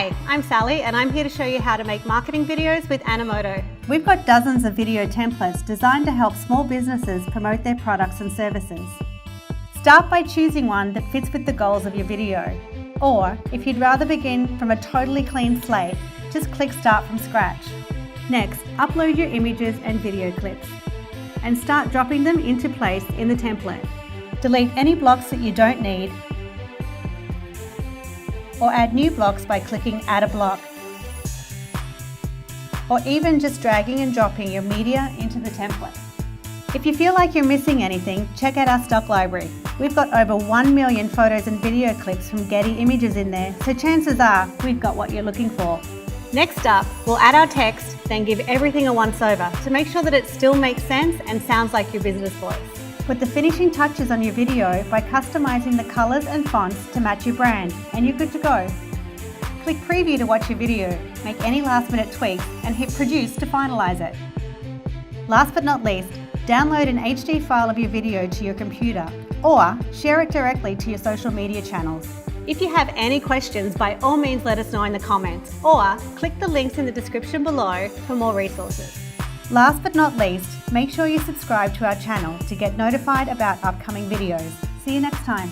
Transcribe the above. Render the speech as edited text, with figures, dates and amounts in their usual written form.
Hi, I'm Sally and I'm here to show you how to make marketing videos with Animoto. We've got dozens of video templates designed to help small businesses promote their products and services. Start by choosing one that fits with the goals of your video. Or, if you'd rather begin from a totally clean slate, just click Start from scratch. Next, upload your images and video clips and start dropping them into place in the template. Delete any blocks that you don't need or add new blocks by clicking Add a block. Or even just dragging and dropping your media into the template. If you feel like you're missing anything, check out our stock library. We've got over 1 million photos and video clips from Getty Images in there, so chances are we've got what you're looking for. Next up, we'll add our text, then give everything a once-over to make sure that it still makes sense and sounds like your business voice. Put the finishing touches on your video by customizing the colors and fonts to match your brand, and you're good to go. Click Preview to watch your video, make any last-minute tweaks, and hit Produce to finalize it. Last but not least, download an HD file of your video to your computer, or share it directly to your social media channels. If you have any questions, by all means let us know in the comments, or click the links in the description below for more resources. Last but not least, make sure you subscribe to our channel to get notified about upcoming videos. See you next time.